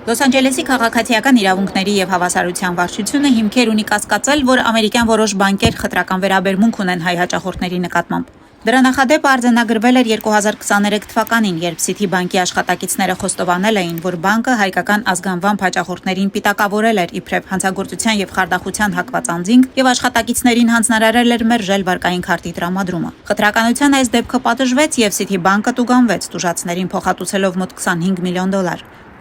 Լոս Անջելեսի քաղաքացիական իրավունքների եւ հավասարության վարչությունը հիմքեր ունի կասկածել, որ ամերիկյան որոշ բանկեր խտրական վերաբերմունք ունեն հայ հաճախորդների նկատմամբ։ Դրա նախադեպը արձանագրվել էր 2023 թվականին, երբ Citibank-ի աշխատակիցները խոստովանել էին, որ բանկը հայկական ազգանվամբ հաճախորդներին պիտակավորել էր իբրև հանցագործության եւ խարդախության հակված անձինք եւ աշխատակիցներին հանձնարարել էր մերժել վարկային քարտի տրամադրումը։ Խտրականության այս դեպքը պատժվեց եւ Citibank-ը տուգանվեց, տուժածներին փոխհատուցելով մոտ $25 միլիոն։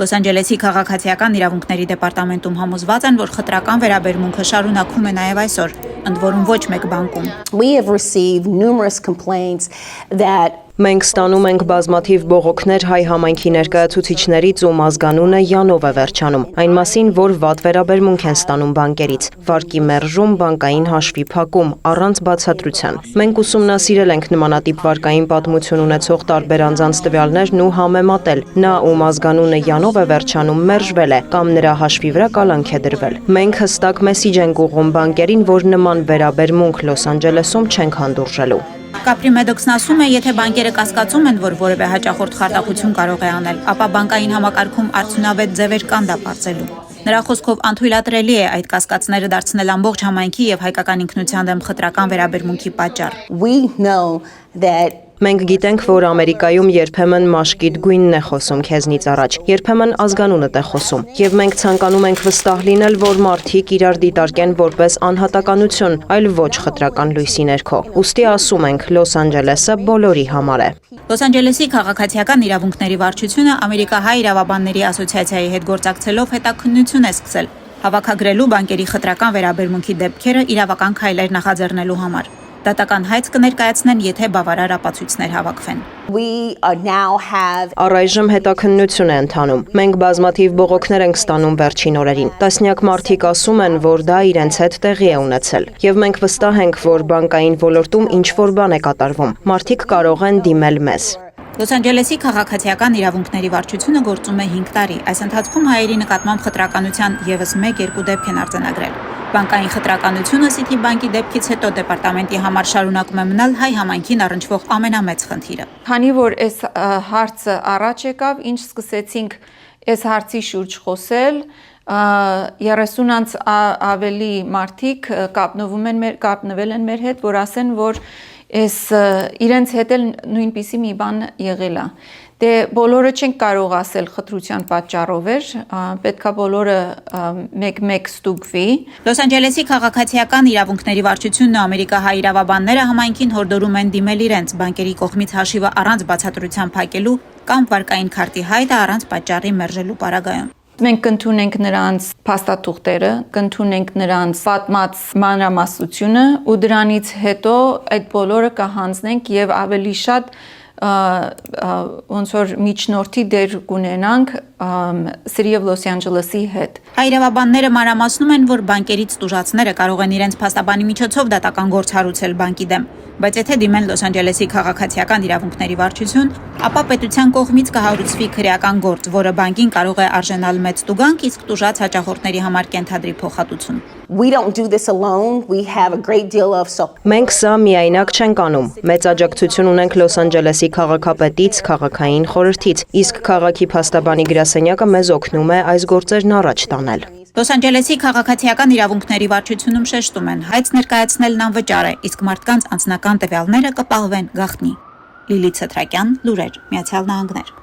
Լոս Անջելեսի քաղաքացիական իրավունքների դեպարտամենտում համոզված են, որ խտրական վերաբերմունքը շարունակվում է նաև այսօր, ընդ որում ոչ մեկ բանկում։ We have received numerous complaints that Մենք ստանում ենք բազմաթիվ բողոքներ հայ համայնքի ներկայացուցիչներից, ում ազգանունը Յանով է վերջանում, այն մասին, որ վատ վերաբերմունք են ստանում բանկերից, վարկի մերժում, բանկային հաշվի փակում, առանց բացատրության։ Մենք ուսումնասիրել ենք նմանատիպ վարկային պատմություն ունեցող տարբեր անձանց տվյալներն ու համեմատել, նա, ում ազգանունը Յանով է վերջանում, մերժվել է կամ նրա հաշվի վրա կալանք է դրվել։ Մենք հստակ մեսիջ ենք ուղղում բանկերին, որ նման վերաբերմունք Լոս Անջելեսում չենք հանդուրժելու։ Կապրի Մեդոքսն ասում է, եթե բանկերը կասկածում են, որ որևէ հաճախորդ խարդախություն կարող է անել, ապա բանկային համակարգում արդյունավետ ձևեր կան դա պարզելու։ Նրա խոսքով անթույլատրելի է այդ կասկածները դարձնել ամբողջ համայնքի եւ հայկական ինքնության դեմ խտրական վերաբերմունքի պատճառ։ we know that Մենք գիտենք, որ Ամերիկայում երբեմն մաշկիդ գույնն է խոսում քեզնից առաջ, երբեմն ազգանունդ է խոսում, եւ մենք ցանկանում ենք վստահ լինել, որ մարդիկ իրար դիտարկեն որպես անհատականություն, այլ ոչ խտրական լույսի ներքո։ Ուստի ասում ենք, Լոս Անջելեսը բոլորի համար է։ Լոս Անջելեսի քաղաքացիական իրավունքների վարչությունը Ամերիկահայ իրավաբանների ասոցիացիայի հետ գործակցելով հետաքննություն է սկսել, հավաքագրելու բանկերի խտրական վերաբերմունքի դեպքերը իրավական քայլեր նախաձեռնելու համար։ Դատական հայց կներկայացնեն, եթե բավարար ապացույցներ հավաքվեն։ we now have Առայժմ հետաքննություն է ընթանում։ Մենք բազմաթիվ բողոքներ ենք ստանում վերջին օրերին։ Տասնյակ մարդիկ ասում են, որ դա իրենց հետ տեղի է ունեցել։ Եվ մենք վստահ ենք, որ բանկային ոլորտում ինչ-որ բան է կատարվում։ Մարդիկ կարող են դիմել մեզ։ Լոս Անջելեսի քաղաքացիական իրավունքների վարչությունը գործում է 5 տարի։ Այս ընթացքում հայերի նկատմամբ խտրականության եւս 1-2 դեպք են արձանագրել։ Բանկային խտրականությունը Citibank-ի դեպքից հետո դեպարտամենտի համար շարունակում է մնալ հայ համայնքին առնչվող ամենամեծ խնդիրը։ Քանի որ այս հարցը առաջ եկավ, ինչ սկսեցինք այս հարցի շուրջ խոսել, 30-ից ավելի մարդիկ կապնվել են մեր հետ, որ ասեն, որ այս իրենց հետ էլ նույնպիսի մի բան եղել է։ Դե բոլորը չենք կարող ասել խտրության պատճառով էր, պետքա բոլորը մեկ ստուգվի։ Լոս Անջելեսի քաղաքացիական իրավունքների վարչությունն ու ամերիկահայ իրավաբանները համայնքին հորդորում են դիմել իրենց բանկերի կողմից հաշիվը առանց բացատրության փակելու կամ վարկային քարտի հայտը առանց պատճառի մերժելու պարագայում։ Մենք կընդունենք նրանց փաստաթուղթերը, կընդունենք նրանց պատմած մանրամասնությունը ու դրանից հետո այդ բոլորը կհանձնենք եւ ավելի շատ ոնց որ միջնորդի դեր կունենանք City of Los Angeles-ի հետ։ Հայրավաբանները մանրամասնում են, որ բանկերից տուժածները կարող են իրենց փաստաբանի միջոցով դատական գործ հարուցել բանկի դեմ, բայց եթե դիմեն Լոս Անջելեսի քաղաքացիական իրավունքների վարչություն, ապա պետության կողմից կհարուցվի քրեական գործ, որը բանկին կարող է արժանալ մեծ տուգանք, իսկ տուժած հաճախորդների համար կենթադրի փոխհատուցում։ we don't do this alone. We have a great deal of support. Մենք սա միայնակ չենք անում։ Մեծ աջակցություն ունենք Լոս Անջելեսի քաղաքապետից, քաղաքային խորհրդից, իսկ քաղաքի փաստաբանի գրասենյակը մեզ օգնում է այս գործերն առաջ տանել։ Լոս Անջելեսի քաղաքացիական իրավունքների վարչությունում շեշտում են, հայց ներկայացնելն անվճար է, իսկ մարդկանց անձնական տվյալները կպահվեն գաղտնի։ Լիլիթ Սեթրակյան, լուրեր, Միացյալ Նահանգներ։